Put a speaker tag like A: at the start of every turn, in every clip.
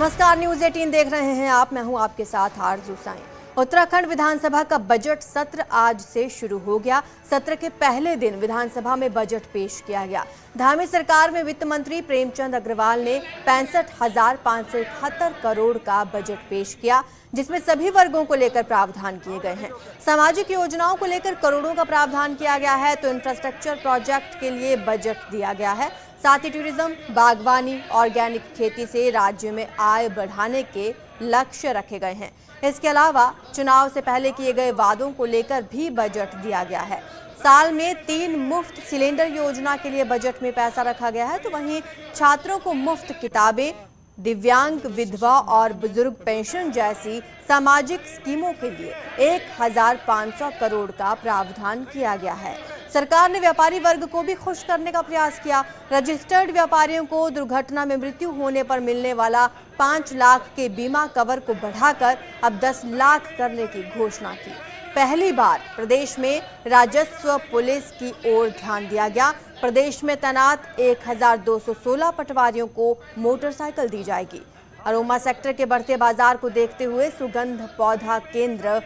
A: नमस्कार, न्यूज 18 देख रहे हैं आप। मैं हूं आपके साथ आरजू साईं। उत्तराखंड विधानसभा का बजट सत्र आज से शुरू हो गया। सत्र के पहले दिन विधानसभा में बजट पेश किया गया। धामी सरकार में वित्त मंत्री प्रेमचंद अग्रवाल ने 65,571 करोड़ का बजट पेश किया, जिसमें सभी वर्गों को लेकर प्रावधान किए गए हैं। सामाजिक योजनाओं को लेकर करोड़ों का प्रावधान किया गया है, तो इंफ्रास्ट्रक्चर प्रोजेक्ट के लिए बजट दिया गया है। साथ ही टूरिज्म, बागवानी, ऑर्गेनिक खेती से राज्य में आय बढ़ाने के लक्ष्य रखे गए हैं। इसके अलावा चुनाव से पहले किए गए वादों को लेकर भी बजट दिया गया है। साल में 3 मुफ्त सिलेंडर योजना के लिए बजट में पैसा रखा गया है, तो वहीं छात्रों को मुफ्त किताबें, दिव्यांग, विधवा और बुजुर्ग पेंशन जैसी सामाजिक स्कीमों के लिए 1,500 करोड़ का प्रावधान किया गया है। सरकार ने व्यापारी वर्ग को भी खुश करने का प्रयास किया। रजिस्टर्ड व्यापारियों को दुर्घटना में मृत्यु होने पर मिलने वाला 5 लाख के बीमा कवर को बढ़ाकर अब 10 लाख करने की घोषणा की। पहली बार प्रदेश में राजस्व पुलिस की ओर ध्यान दिया गया। प्रदेश में तैनात 1,216 पटवारियों को मोटरसाइकिल दी जाएगी। अरोमा सेक्टर के बढ़ते बाजार को देखते हुए सुगंध पौधा केंद्र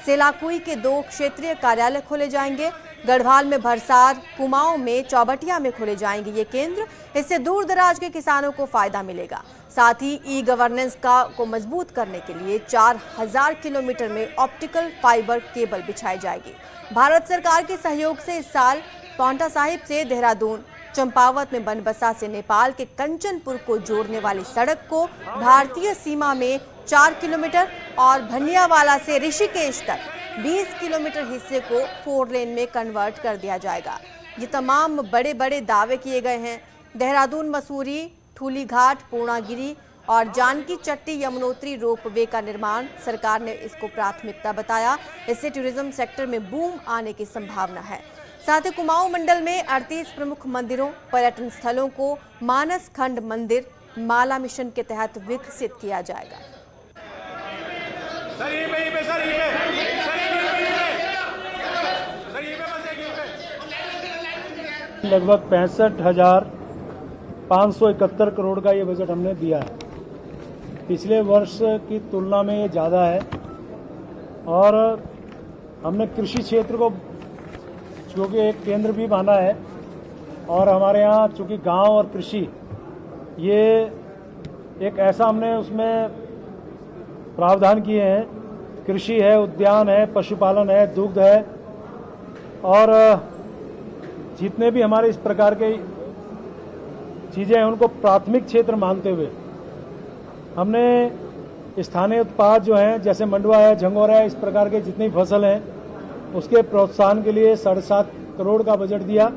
A: सेलाकुई के 2 क्षेत्रीय कार्यालय खोले जाएंगे। गढ़वाल में भरसार, कुमाऊं में चौबटिया में खोले जाएंगे ये केंद्र। इससे दूर दराज के किसानों को फायदा मिलेगा। साथ ही ई गवर्नेंस को मजबूत करने के लिए 4,000 किलोमीटर में ऑप्टिकल फाइबर केबल बिछाई जाएगी। भारत सरकार के सहयोग से इस साल पांवटा साहिब से देहरादून, चंपावत में बनबसा से नेपाल के कंचनपुर को जोड़ने वाली सड़क को भारतीय सीमा में 4 किलोमीटर और भनियावाला से ऋषिकेश तक 20 किलोमीटर हिस्से को 4 लेन में कन्वर्ट कर दिया जाएगा। ये तमाम बड़े बड़े दावे किए गए हैं। देहरादून मसूरी, ठूली घाट, पूर्णागिरी और जानकी चट्टी यमुनोत्री रोपवे का निर्माण सरकार ने इसको प्राथमिकता बताया। इससे टूरिज्म सेक्टर में बूम आने की संभावना है। साथ ही कुमाऊं मंडल में 38 प्रमुख मंदिरों, पर्यटन स्थलों को मानस खंड मंदिर माला मिशन के तहत विकसित किया जाएगा।
B: लगभग 65,571 करोड़ का ये बजट हमने दिया है। पिछले वर्ष की तुलना में ये ज़्यादा है और हमने कृषि क्षेत्र को चूँकि एक केंद्र भी माना है और हमारे यहाँ चूँकि गांव और कृषि ये एक ऐसा हमने उसमें प्रावधान किए हैं। कृषि है, उद्यान है, पशुपालन है, दुग्ध है और जितने भी हमारे इस प्रकार के चीज़ें हैं उनको प्राथमिक क्षेत्र मानते हुए हमने स्थानीय उत्पाद जो हैं जैसे मंडुआ है, झंगोरा है, इस प्रकार के जितनी फसल हैं उसके प्रोत्साहन के लिए 7.5 करोड़ का बजट दिया।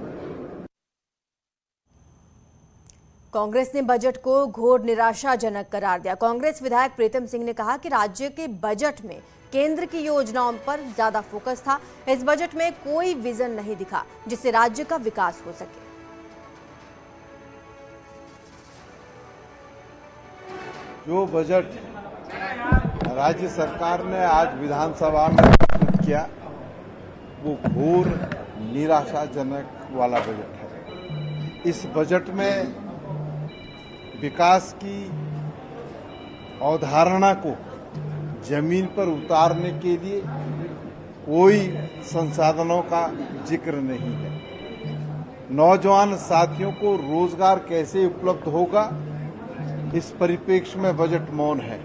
A: कांग्रेस ने बजट को घोर निराशाजनक करार दिया। कांग्रेस विधायक प्रीतम सिंह ने कहा कि राज्य के बजट में केंद्र की योजनाओं पर ज्यादा फोकस था। इस बजट में कोई विजन नहीं दिखा जिससे राज्य का विकास हो सके।
C: जो बजट राज्य सरकार ने आज विधानसभा में प्रस्तुत किया वो घोर निराशाजनक वाला बजट है। इस बजट में विकास की अवधारणा को जमीन पर उतारने के लिए कोई संसाधनों का जिक्र नहीं है। नौजवान साथियों को रोजगार कैसे उपलब्ध होगा, इस परिप्रेक्ष्य में बजट मौन है।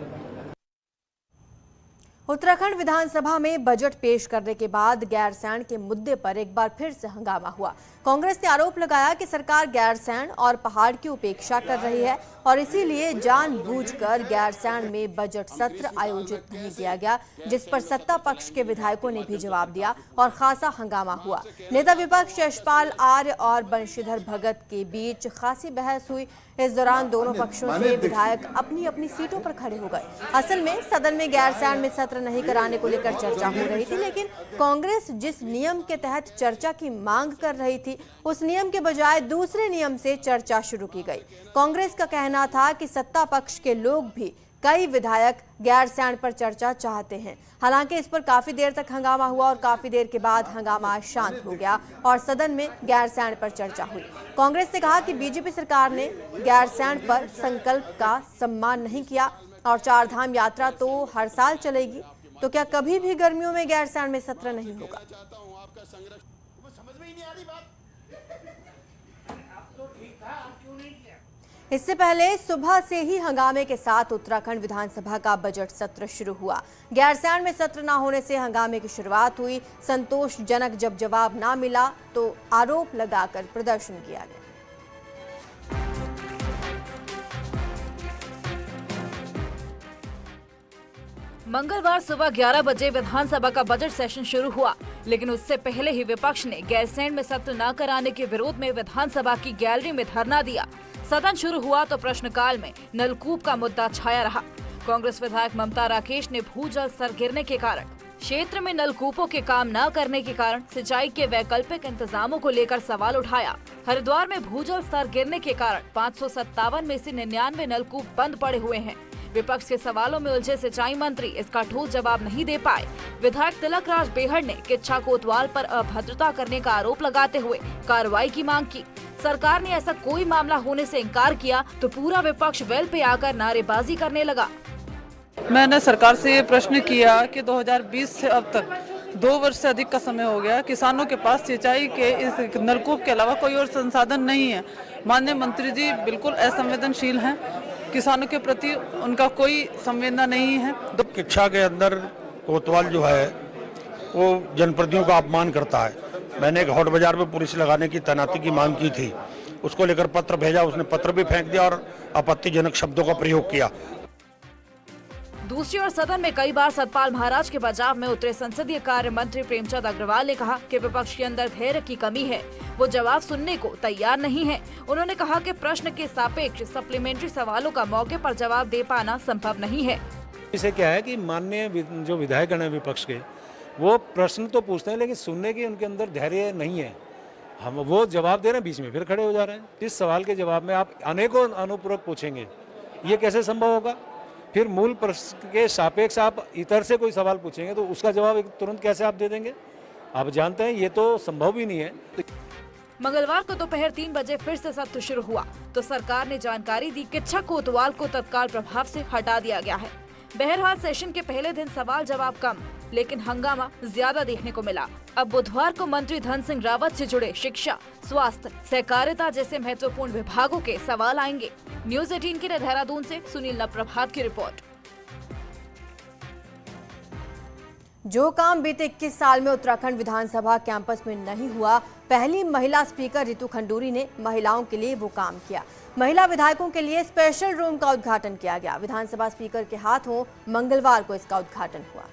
A: उत्तराखंड विधानसभा में बजट पेश करने के बाद गैरसैंण के मुद्दे पर एक बार फिर से हंगामा हुआ। कांग्रेस ने आरोप लगाया कि सरकार गैरसैंण और पहाड़ की उपेक्षा कर रही है और इसीलिए जानबूझकर गैरसैंण में बजट सत्र आयोजित नहीं किया गया, जिस पर सत्ता पक्ष के विधायकों ने भी जवाब दिया और खासा हंगामा हुआ। नेता विपक्ष यशपाल आर्य और बंशीधर भगत के बीच खासी बहस हुई। इस दौरान दोनों पक्षों से विधायक अपनी अपनी सीटों पर खड़े हो गए। असल में सदन में गैरसैंण में सत्र नहीं कराने को लेकर चर्चा हो रही थी, लेकिन कांग्रेस जिस नियम के तहत चर्चा की मांग कर रही थी उस नियम के बजाय दूसरे नियम से चर्चा शुरू की गई। कांग्रेस का कहना था कि सत्ता पक्ष के लोग भी कई विधायक गैरसैंण पर चर्चा चाहते हैं। हालांकि इस पर काफी देर तक हंगामा हुआ और काफी देर के बाद हंगामा शांत हो गया और सदन में गैरसैंण पर चर्चा हुई। कांग्रेस ने कहा कि बीजेपी सरकार ने गैरसैंण पर संकल्प का सम्मान नहीं किया और चारधाम यात्रा तो हर साल चलेगी, तो क्या कभी भी गर्मियों में गैरसैंण में सत्र नहीं होगा? इससे पहले सुबह से ही हंगामे के साथ उत्तराखंड विधानसभा का बजट सत्र शुरू हुआ। गैरसैंण में सत्र न होने से हंगामे की शुरुआत हुई। संतोषजनक जब जवाब न मिला तो आरोप लगाकर प्रदर्शन किया गया।
D: मंगलवार सुबह 11 बजे विधानसभा का बजट सेशन शुरू हुआ, लेकिन उससे पहले ही विपक्ष ने गैरसैंण में सत्र न कराने के विरोध में विधानसभा की गैलरी में धरना दिया। सदन शुरू हुआ तो प्रश्नकाल में नलकूप का मुद्दा छाया रहा। कांग्रेस विधायक ममता राकेश ने भूजल स्तर गिरने के कारण, क्षेत्र में नलकूपों के काम न करने के कारण सिंचाई के वैकल्पिक इंतजामों को लेकर सवाल उठाया। हरिद्वार में भूजल स्तर गिरने के कारण 557 में से 99 नलकूप बंद पड़े हुए हैं। विपक्ष के सवालों में उलझे सिंचाई मंत्री इसका ठोस जवाब नहीं दे पाए। विधायक तिलक राज बेहड़ ने किच्छा कोतवाल पर अभद्रता करने का आरोप लगाते हुए कार्रवाई की मांग की। सरकार ने ऐसा कोई मामला होने से इनकार किया तो पूरा विपक्ष वेल पे आकर नारेबाजी करने लगा।
E: मैंने सरकार से ये प्रश्न किया कि 2020 से अब तक 2 वर्ष से अधिक का समय हो गया, किसानों के पास सिंचाई के इस नलकूप के अलावा कोई और संसाधन नहीं है। माननीय मंत्री जी बिल्कुल असंवेदनशील हैं, किसानों के प्रति उनका कोई संवेदना नहीं है।
F: किच्छा के अंदर कोतवाल जो है वो जनप्रतिनिधियों का अपमान करता है। मैंने एक हॉट बाजार में पुलिस लगाने की तैनाती की मांग की थी, उसको लेकर पत्र भेजा, उसने पत्र भी फेंक दिया और आपत्तिजनक शब्दों का प्रयोग किया।
D: दूसरी ओर सदन में कई बार सतपाल महाराज के बचाव में उतरे संसदीय कार्य मंत्री प्रेमचंद अग्रवाल ने कहा कि विपक्ष के अंदर धैर्य की कमी है, वो जवाब सुनने को तैयार नहीं है। उन्होंने कहा कि प्रश्न के सापेक्ष सप्लीमेंट्री सवालों का मौके पर जवाब दे पाना संभव नहीं है।
G: इसे क्या है कि माननीय जो विधायकगण है विपक्ष के, वो प्रश्न तो पूछते हैं लेकिन सुनने की उनके अंदर धैर्य नहीं है। हम वो जवाब दे रहे हैं, बीच में फिर खड़े हो जा रहे हैं। इस सवाल के जवाब में आप अनेकों अनुपूरक पूछेंगे, ये कैसे संभव होगा? फिर मूल प्रश्न के सापेक्ष आप इतर से कोई सवाल पूछेंगे तो उसका जवाब तुरंत कैसे आप दे देंगे? आप जानते हैं ये तो संभव ही नहीं है।
D: मंगलवार को दोपहर 3 बजे फिर से सत्र शुरू हुआ तो सरकार ने जानकारी दी कि किच्छा कोतवाल को तत्काल प्रभाव से हटा दिया गया है। बहरहाल सेशन के पहले दिन सवाल जवाब कम, लेकिन हंगामा ज्यादा देखने को मिला। अब बुधवार को मंत्री धन सिंह रावत से जुड़े शिक्षा, स्वास्थ्य, सहकारिता जैसे महत्वपूर्ण विभागों के सवाल आएंगे। न्यूज़ 18 के लिए देहरादून से सुनील नप्रभात की रिपोर्ट।
A: जो काम बीते 21 साल में उत्तराखंड विधानसभा कैंपस में नहीं हुआ, पहली महिला स्पीकर रितु खंडूरी ने महिलाओं के लिए वो काम किया। महिला विधायकों के लिए स्पेशल रूम का उद्घाटन किया गया। विधानसभा स्पीकर के हाथों मंगलवार को इसका उद्घाटन हुआ।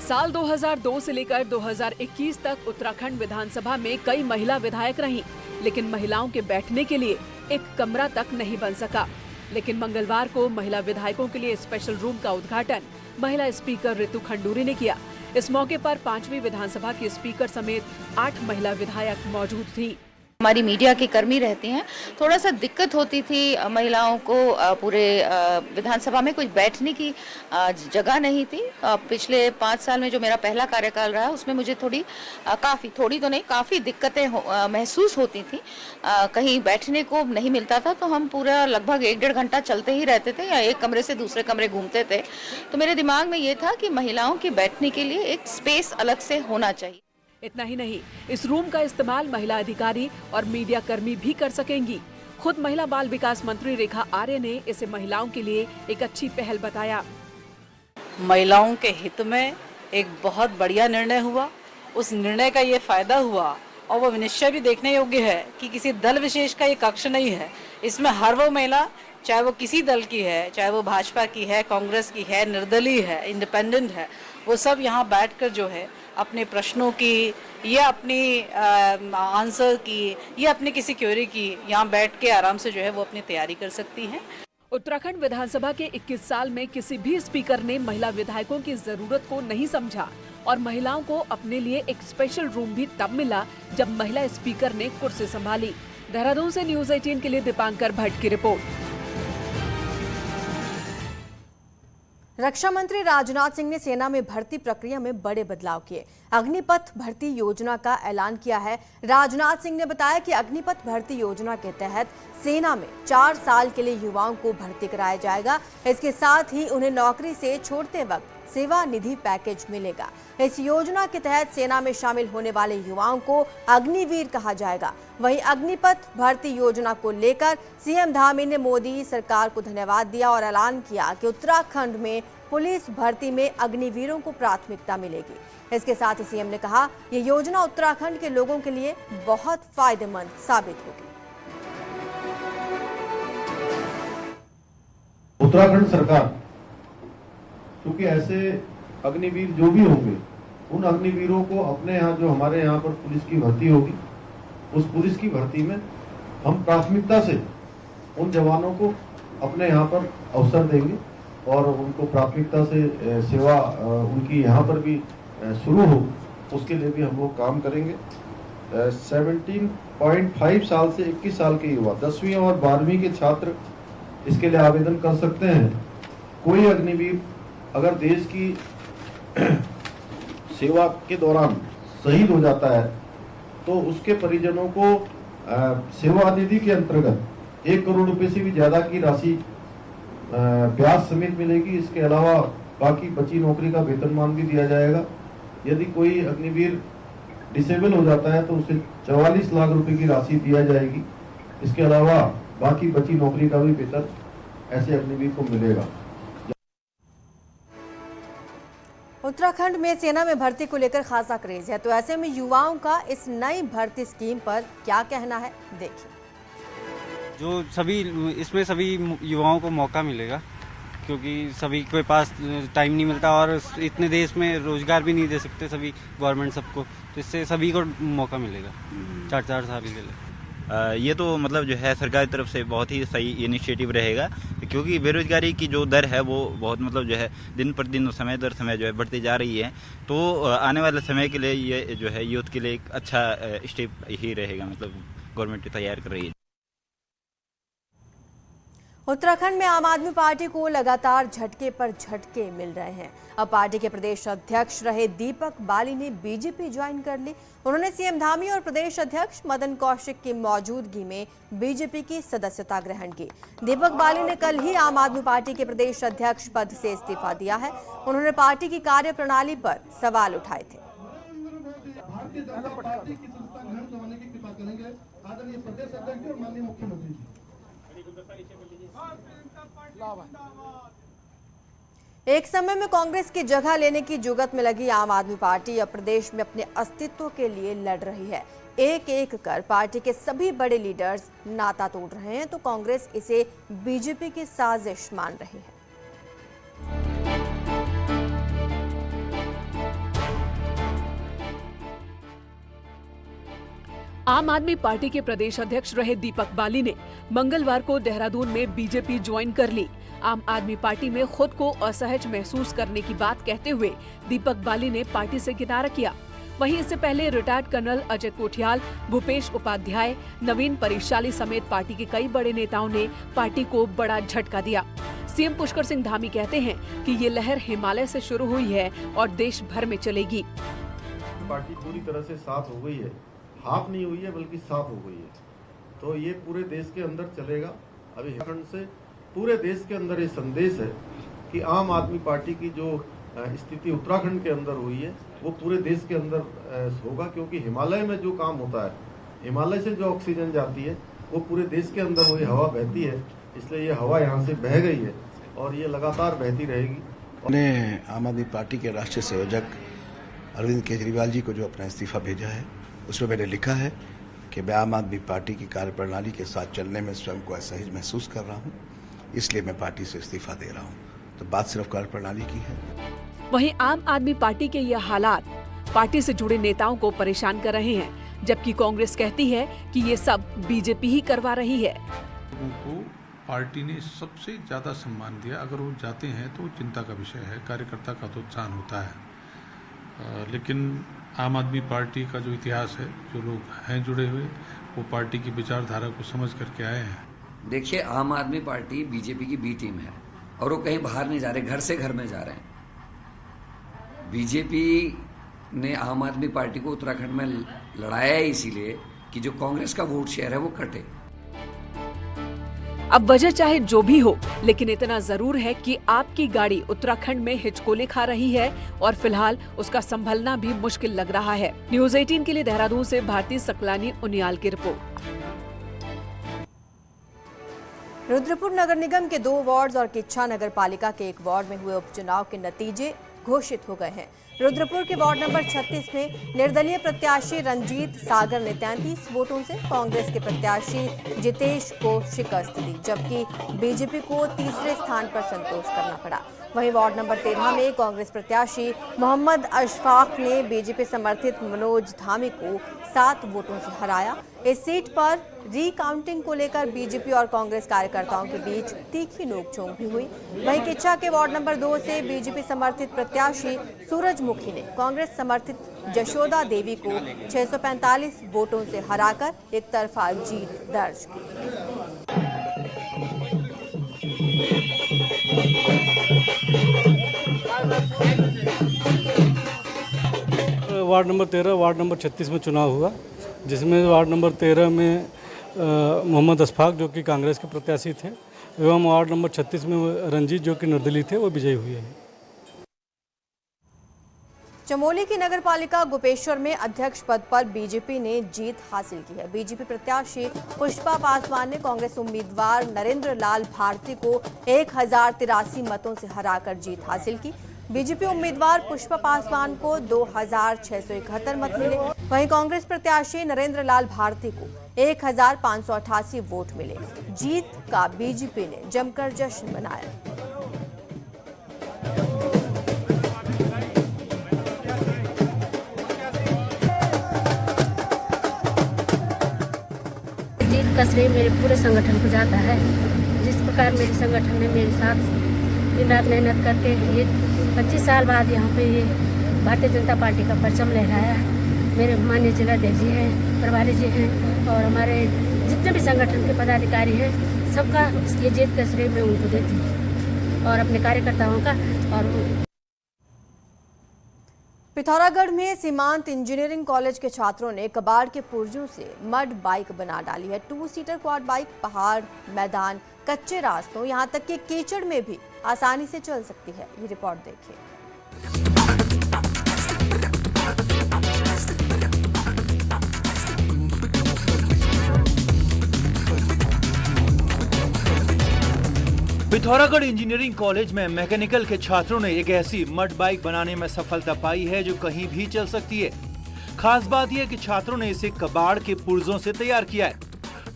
H: साल 2002 से लेकर 2021 तक उत्तराखंड विधानसभा में कई महिला विधायक रहीं, लेकिन महिलाओं के बैठने के लिए एक कमरा तक नहीं बन सका। लेकिन मंगलवार को महिला विधायकों के लिए स्पेशल रूम का उद्घाटन महिला स्पीकर रितु खंडूरी ने किया। इस मौके पर 5वीं विधानसभा के स्पीकर समेत 8 महिला विधायक मौजूद थी।
I: हमारी मीडिया की कर्मी रहती हैं, थोड़ा सा दिक्कत होती थी महिलाओं को, पूरे विधानसभा में कुछ बैठने की जगह नहीं थी। पिछले 5 साल में जो मेरा पहला कार्यकाल रहा उसमें मुझे काफ़ी दिक्कतें महसूस होती थी। कहीं बैठने को नहीं मिलता था तो हम पूरा लगभग 1-1.5 घंटा चलते ही रहते थे या एक कमरे से दूसरे कमरे घूमते थे। तो मेरे दिमाग में ये था कि महिलाओं के बैठने के लिए एक स्पेस अलग से होना चाहिए।
H: इतना ही नहीं, इस रूम का इस्तेमाल महिला अधिकारी और मीडिया कर्मी भी कर सकेंगी। खुद महिला बाल विकास मंत्री रेखा आर्य ने इसे महिलाओं के लिए एक अच्छी पहल बताया।
E: महिलाओं के हित में एक बहुत बढ़िया निर्णय हुआ। उस निर्णय का ये फायदा हुआ और वो निश्चय भी देखने योग्य है कि किसी दल विशेष का ये कक्ष नहीं है। इसमें हर वो महिला, चाहे वो किसी दल की है, चाहे वो भाजपा की है, कांग्रेस की है, निर्दलीय है, इंडिपेंडेंट है, वो सब यहाँ बैठकर जो है अपने प्रश्नों की या अपनी आंसर की या अपनी किसी क्वेरी की यहाँ बैठ के आराम से जो है वो अपनी तैयारी कर सकती हैं।
H: उत्तराखंड विधानसभा के 21 साल में किसी भी स्पीकर ने महिला विधायकों की जरूरत को नहीं समझा और महिलाओं को अपने लिए एक स्पेशल रूम भी तब मिला जब महिला स्पीकर ने कुर्सी संभाली। देहरादून से न्यूज़ 18 के लिए दीपांकर भट्ट की रिपोर्ट।
A: रक्षा मंत्री राजनाथ सिंह ने सेना में भर्ती प्रक्रिया में बड़े बदलाव किए। अग्निपथ भर्ती योजना का ऐलान किया है। राजनाथ सिंह ने बताया कि अग्निपथ भर्ती योजना के तहत सेना में 4 साल के लिए युवाओं को भर्ती कराया जाएगा। इसके साथ ही उन्हें नौकरी से छोड़ते वक्त सेवा निधि पैकेज मिलेगा। इस योजना के तहत सेना में शामिल होने वाले युवाओं को अग्निवीर कहा जाएगा। वहीं अग्निपथ भर्ती योजना को लेकर सीएम धामी ने मोदी सरकार को धन्यवाद दिया और ऐलान किया कि उत्तराखंड में पुलिस भर्ती में अग्निवीरों को प्राथमिकता मिलेगी। इसके साथ ही सीएम ने कहा, ये योजना उत्तराखंड के लोगों के लिए बहुत फायदेमंद साबित होगी।
J: उत्तराखंड सरकार क्योंकि ऐसे अग्निवीर जो भी होंगे, उन अग्निवीरों को अपने यहाँ जो हमारे यहाँ पर पुलिस की भर्ती होगी, उस पुलिस की भर्ती में हम प्राथमिकता से उन जवानों को अपने यहाँ पर अवसर देंगे और उनको प्राथमिकता से सेवा उनकी यहाँ पर भी शुरू हो, उसके लिए भी हम लोग काम करेंगे। 17.5 साल से 21 साल के युवा 10वीं और 12वीं के छात्र इसके लिए आवेदन कर सकते हैं। कोई अग्निवीर अगर देश की सेवा के दौरान शहीद हो जाता है तो उसके परिजनों को सेवा निधि के अंतर्गत 1 करोड़ रुपए से भी ज्यादा की राशि ब्याज समेत मिलेगी। इसके अलावा बाकी बची नौकरी का वेतनमान भी दिया जाएगा। यदि कोई अग्निवीर डिसेबल हो जाता है तो उसे 44 लाख रुपए की राशि दिया जाएगी। इसके अलावा बाकी बची नौकरी का भी वेतन ऐसे अग्निवीर को मिलेगा।
A: उत्तराखंड में सेना में भर्ती को लेकर खासा क्रेज है, तो ऐसे में युवाओं का इस नई भर्ती स्कीम पर क्या कहना है, देखिए।
K: जो इसमें सभी युवाओं को मौका मिलेगा, क्योंकि सभी के पास टाइम नहीं मिलता और इतने देश में रोजगार भी नहीं दे सकते सभी गवर्नमेंट सबको, तो इससे सभी को मौका मिलेगा 4 साल के लिए।
L: ये तो मतलब जो है सरकार की तरफ से बहुत ही सही इनिशिएटिव रहेगा, क्योंकि बेरोजगारी की जो दर है वो बहुत मतलब जो है दिन पर दिन समय दर समय जो है बढ़ती जा रही है। तो आने वाले समय के लिए ये जो है यूथ के लिए एक अच्छा स्टेप ही रहेगा, मतलब गवर्नमेंट तैयार कर रही है।
A: उत्तराखंड में आम आदमी पार्टी को लगातार झटके पर झटके मिल रहे हैं। अब पार्टी के प्रदेश अध्यक्ष रहे दीपक बाली ने बीजेपी ज्वाइन कर ली। उन्होंने सीएम धामी और प्रदेश अध्यक्ष मदन कौशिक की मौजूदगी में बीजेपी की सदस्यता ग्रहण की। दीपक बाली ने कल ही आम आदमी पार्टी के प्रदेश अध्यक्ष पद से इस्तीफा दिया है। उन्होंने पार्टी की कार्यप्रणाली पर सवाल उठाए थे। एक समय में कांग्रेस की जगह लेने की जुगत में लगी आम आदमी पार्टी अब प्रदेश में अपने अस्तित्व के लिए लड़ रही है। एक एक कर पार्टी के सभी बड़े लीडर्स नाता तोड़ रहे हैं, तो कांग्रेस इसे बीजेपी की साजिश मान रही है।
H: आम आदमी पार्टी के प्रदेश अध्यक्ष रहे दीपक बाली ने मंगलवार को देहरादून में बीजेपी ज्वाइन कर ली। आम आदमी पार्टी में खुद को असहज महसूस करने की बात कहते हुए दीपक बाली ने पार्टी से किनारा किया। वहीं इससे पहले रिटायर्ड कर्नल अजय कोठियाल, भूपेश उपाध्याय, नवीन परिशाली समेत पार्टी के कई बड़े नेताओं ने पार्टी को बड़ा झटका दिया। सीएम पुष्कर सिंह धामी कहते हैं कि ये लहर हिमालय से शुरू हुई है और देश भर में चलेगी।
J: पार्टी पूरी तरह से साफ हो गई है, हाफ नहीं हुई है बल्कि साफ हो गई है, तो ये पूरे देश के अंदर चलेगा। अभी उत्तराखंड से पूरे देश के अंदर ये संदेश है कि आम आदमी पार्टी की जो स्थिति उत्तराखंड के अंदर हुई है वो पूरे देश के अंदर होगा, क्योंकि हिमालय में जो काम होता है, हिमालय से जो ऑक्सीजन जाती है वो पूरे देश के अंदर वही हवा बहती है, इसलिए ये हवा यहाँ से बह गई है और ये लगातार बहती रहेगी।
M: हमने आम आदमी पार्टी के राष्ट्रीय संयोजक अरविंद केजरीवाल जी को जो अपना इस्तीफा भेजा है उसमें मैंने लिखा है कि मैं आम आदमी पार्टी की कार्यप्रणाली के साथ चलने में स्वयं को असहज महसूस कर रहा हूं, इसलिए मैं पार्टी से इस्तीफा दे रहा हूं। तो बात सिर्फ कार्यप्रणाली की है।
H: वहीं आम आदमी पार्टी के ये हालात पार्टी से जुड़े नेताओं को परेशान कर रहे हैं, जबकि कांग्रेस कहती है कि ये सब बीजेपी ही करवा रही है।
N: लोगों को पार्टी ने सबसे ज्यादा सम्मान दिया, अगर वो जाते हैं तो चिंता का विषय है, कार्यकर्ता का तो उत्साह होता है। लेकिन आम आदमी पार्टी का जो इतिहास है, जो लोग हैं जुड़े हुए, वो पार्टी की विचारधारा को समझ करके आए हैं।
O: देखिए, आम आदमी पार्टी बीजेपी की बी टीम है और वो कहीं बाहर नहीं जा रहे, घर से घर में जा रहे हैं। बीजेपी ने आम आदमी पार्टी को उत्तराखंड में लड़ाया है इसीलिए कि जो कांग्रेस का वोट शेयर है वो कटे।
H: अब वजह चाहे जो भी हो, लेकिन इतना जरूर है कि आपकी गाड़ी उत्तराखंड में हिचकोले खा रही है और फिलहाल उसका संभलना भी मुश्किल लग रहा है। न्यूज़ 18 के लिए देहरादून से भारती सकलानी उनियाल की रिपोर्ट।
A: रुद्रपुर नगर निगम के 2 वार्ड और किच्छा नगर पालिका के 1 वार्ड में हुए उपचुनाव के नतीजे घोषित हो गए हैं। रुद्रपुर के वार्ड नंबर 36 में निर्दलीय प्रत्याशी रंजीत सागर ने 33 वोटों से कांग्रेस के प्रत्याशी जितेश को शिकस्त दी, जबकि बीजेपी को तीसरे स्थान पर संतोष करना पड़ा। वहीं वार्ड नंबर 13 में कांग्रेस प्रत्याशी मोहम्मद अशफाक ने बीजेपी समर्थित मनोज धामी को 7 वोटों से हराया। इस सीट पर रीकाउंटिंग को लेकर बीजेपी और कांग्रेस कार्यकर्ताओं के बीच तीखी नोकझोंक भी हुई। वहीं किच्छा के वार्ड नंबर 2 से बीजेपी समर्थित प्रत्याशी सूरजमुखी ने कांग्रेस समर्थित जशोदा देवी को 645 वोटों से हराकर एक तरफा जीत दर्ज की।
P: वार्ड नंबर 13, वार्ड नंबर 36 में चुनाव हुआ, जिसमें वार्ड नंबर 13 में मोहम्मद अशफाक जो कि कांग्रेस के प्रत्याशी थे एवं वार्ड नंबर 36 में रंजीत जो कि निर्दलीय थे वो विजयी हुए हैं।
A: चमोली की नगर पालिका गोपेश्वर में अध्यक्ष पद पर बीजेपी ने जीत हासिल की है। बीजेपी प्रत्याशी पुष्पा पासवान ने कांग्रेस उम्मीदवार नरेंद्र लाल भारती को 1083 मतों से हराकर जीत हासिल की। बीजेपी उम्मीदवार पुष्पा पासवान को 2671 मत मिले। वहीं कांग्रेस प्रत्याशी नरेंद्र लाल भारती को 1588 वोट मिले। जीत का बीजेपी ने जमकर जश्न मनाया।
Q: जीत का श्रेय मेरे पूरे संगठन को जाता है। जिस प्रकार मेरे संगठन ने मेरे साथ दिन रात मेहनत करके ये 25 साल बाद यहाँ पे ये भारतीय जनता पार्टी का परचम लहराया। मेरे माननीय जिलाध्यक्ष जी हैं, प्रभारी जी हैं और हमारे जितने भी संगठन के पदाधिकारी हैं, सबका ये जीत का श्रेय मैं उनको देती हूँ और अपने कार्यकर्ताओं का। और
A: पिथौरागढ़ में सीमांत इंजीनियरिंग कॉलेज के छात्रों ने कबाड़ के पुर्जों से मड बाइक बना डाली है। 2 सीटर क्वाड बाइक पहाड़, मैदान, कच्चे रास्तों, यहाँ तक कि कीचड़ में भी आसानी से चल सकती है। ये रिपोर्ट देखिए।
R: पिथौरागढ़ इंजीनियरिंग कॉलेज में मैकेनिकल के छात्रों ने एक ऐसी मड बाइक बनाने में सफलता पाई है जो कहीं भी चल सकती है। खास बात यह कि छात्रों ने इसे कबाड़ के पुर्जों से तैयार किया है।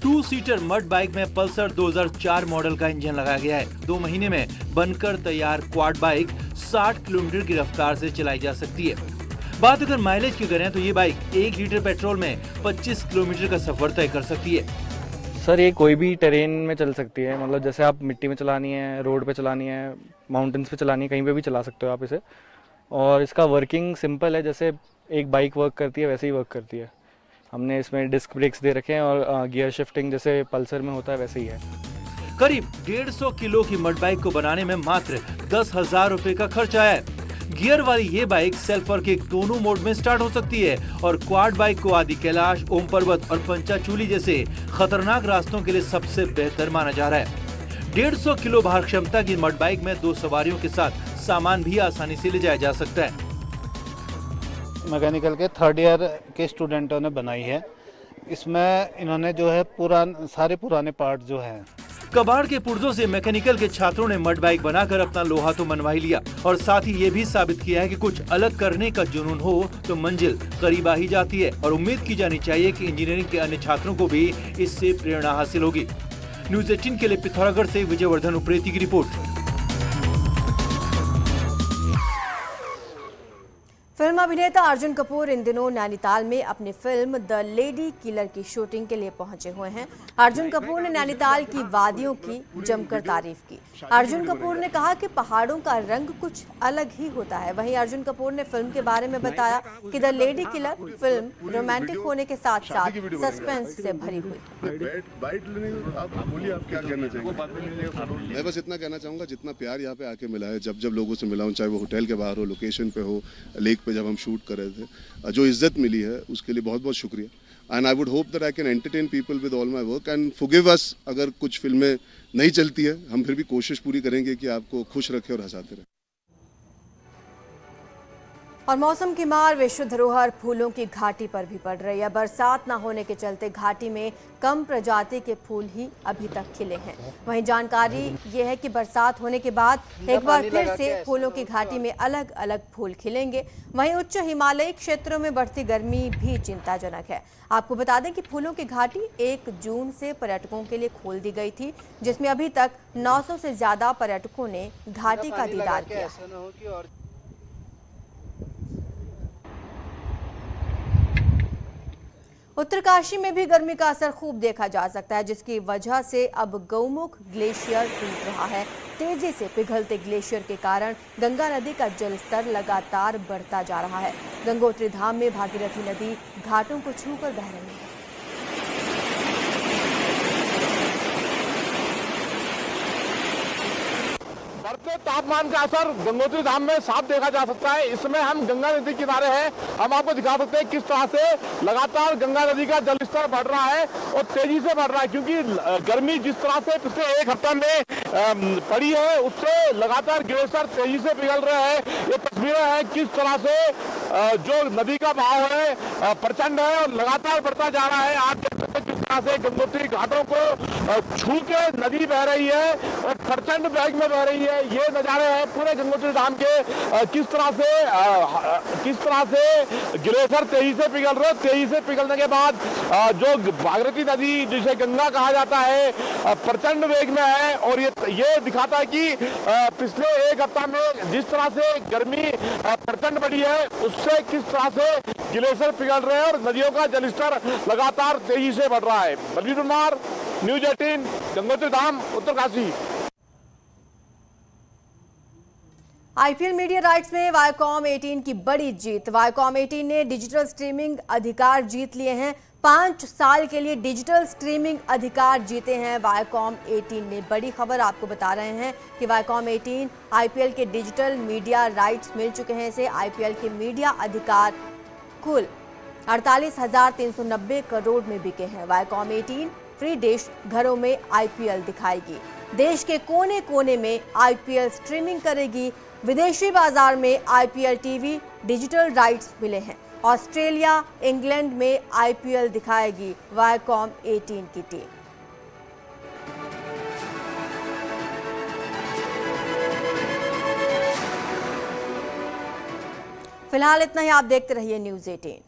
R: 2 सीटर मड बाइक में पल्सर 2004 मॉडल का इंजन लगाया गया है। 2 महीने में बनकर तैयार क्वाड बाइक 60 किलोमीटर की रफ्तार से चलाई जा सकती है। बात अगर माइलेज की करें तो ये बाइक 1 लीटर पेट्रोल में 25 किलोमीटर का सफर तय कर सकती है।
S: सर ये कोई भी टेरेन में चल सकती है, मतलब जैसे आप मिट्टी में चलानी है, रोड पे चलानी है, माउंटेन्स पे चलानी है, कहीं पे भी चला सकते हो आप इसे। और इसका वर्किंग सिंपल है, जैसे एक बाइक वर्क करती है वैसे ही वर्क करती है। हमने इसमें डिस्क ब्रेक्स दे रखे हैं और गियर शिफ्टिंग जैसे पल्सर में होता है वैसे ही है।
R: करीब 150 किलो की मड बाइक को बनाने में मात्र 10,000 रुपए का खर्च आया है। गियर वाली ये बाइक सेल्फ और किक दोनों मोड में स्टार्ट हो सकती है और क्वाड बाइक को आदि कैलाश, ओम पर्वत और पंचाचूली जैसे खतरनाक रास्तों के लिए सबसे बेहतर माना जा रहा है। 150 किलो भार क्षमता की मड बाइक में 2 सवारियों के साथ सामान भी आसानी से ले जाया जा सकता है।
T: मैकेनिकल के 3rd ईयर के स्टूडेंटों ने बनाई है। इसमें इन्होंने जो है सारे पुराने पार्ट जो हैं
R: कबाड़ के पुर्जों से मैकेनिकल के छात्रों ने मड बाइक बनाकर अपना लोहा तो मनवा ही लिया और साथ ही ये भी साबित किया है कि कुछ अलग करने का जुनून हो तो मंजिल करीब आ ही जाती है। और उम्मीद की जानी चाहिए कि इंजीनियरिंग के अन्य छात्रों को भी इससे प्रेरणा हासिल होगी। न्यूज़ 18 के लिए पिथौरागढ़ से विजयवर्धन उप्रेती की रिपोर्ट।
A: फिल्म फिल्म अभिनेता अर्जुन कपूर इन दिनों नैनीताल में अपनी फिल्म द लेडी किलर की शूटिंग के लिए पहुंचे हुए हैं। अर्जुन कपूर ने नैनीताल की वादियों की जमकर तारीफ की। अर्जुन कपूर ने कहा कि पहाड़ों का रंग कुछ अलग ही होता है। वहीं अर्जुन कपूर ने फिल्म के बारे में बताया कि the lady killer film romantic होने के साथ साथ सस्पेंस से भरी हुई।
U: मैं बस इतना कहना चाहूँगा, जितना प्यार यहाँ पे आके मिला है, जब लोगों से मिला हूँ, चाहे वो होटल के बाहर हो, लोकेशन पे हो, लेक पे जब हम शूट कर रहे थे, जो इज्जत मिली है उसके लिए बहुत बहुत शुक्रिया। And I would hope that I can entertain people with all my work and forgive अस अगर कुछ फिल्में नहीं चलती है, हम फिर भी कोशिश पूरी करेंगे कि आपको खुश रखें और हंसाते रहें।
A: और मौसम की मार विश्व धरोहर फूलों की घाटी पर भी पड़ रही है। बरसात न होने के चलते घाटी में कम प्रजाति के फूल ही अभी तक खिले हैं। वहीं जानकारी ये है कि बरसात होने के बाद एक बार फिर से फूलों की घाटी में अलग अलग फूल खिलेंगे। वहीं उच्च हिमालयी क्षेत्रों में बढ़ती गर्मी भी चिंताजनक है। आपको बता दें कि फूलों की घाटी 1 जून से पर्यटकों के लिए खोल दी गई थी, जिसमें अभी तक 900 से ज्यादा पर्यटकों ने घाटी का दीदार किया। उत्तरकाशी में भी गर्मी का असर खूब देखा जा सकता है, जिसकी वजह से अब गौमुख ग्लेशियर टूट रहा है। तेजी से पिघलते ग्लेशियर के कारण गंगा नदी का जलस्तर लगातार बढ़ता जा रहा है। गंगोत्री धाम में भागीरथी नदी घाटों को छूकर बह रही है।
V: बढ़ते तापमान का असर गंगोत्री धाम में साफ देखा जा सकता है। इसमें हम गंगा नदी किनारे हैं, हम आपको दिखा सकते हैं किस तरह से लगातार गंगा नदी का जलस्तर बढ़ रहा है और तेजी से बढ़ रहा है, क्योंकि गर्मी जिस तरह से पिछले 1 हफ्ते में पड़ी है, उससे लगातार ग्लेशियर तेजी से पिघल रहे हैं। ये तस्वीरें हैं किस तरह से जो नदी का बहाव है प्रचंड है और लगातार बढ़ता जा रहा है। आप देख सकते हैं किस तरह से गंगोत्री घाटों को छू के नदी बह रही है और प्रचंड वेग में बह रही है। ये नजारे हैं पूरे गंगोत्री धाम के, किस तरह से ग्लेशियर तेजी से पिघल रहे। तेजी से पिघलने के बाद जो भागीरथी नदी जिसे गंगा कहा जाता है प्रचंड वेग में है और ये दिखाता है कि पिछले 1 हफ्ता में जिस तरह से गर्मी प्रचंड बढ़ी है, उससे किस तरह से ग्लेशियर पिघल रहे हैं और नदियों का जलस्तर लगातार तेजी से बढ़ रहा है। बलवीर कुमार, न्यूज 18, गंगोत्री धाम, उत्तरकाशी।
A: आईपीएल मीडिया राइट्स में वायकॉम 18 की बड़ी जीत। वायकॉम 18 ने डिजिटल स्ट्रीमिंग अधिकार जीत लिए हैं। 5 साल के लिए डिजिटल स्ट्रीमिंग अधिकार जीते हैं वायकॉम 18 ने। बड़ी खबर आपको बता रहे हैं कि वायकॉम 18 आईपीएल के डिजिटल मीडिया राइट्स मिल चुके हैं इसे। आईपीएल के मीडिया अधिकार कुल 48,390 करोड़ में बिके हैं। वायकॉम 18 फ्री डिश घरों में आईपीएल दिखाएगी, देश के कोने कोने में आईपीएल स्ट्रीमिंग करेगी। विदेशी बाजार में आईपीएल टीवी डिजिटल राइट्स मिले हैं। ऑस्ट्रेलिया, इंग्लैंड में आईपीएल दिखाएगी वायकॉम 18 की टीम। फिलहाल इतना ही। आप देखते रहिए न्यूज 18।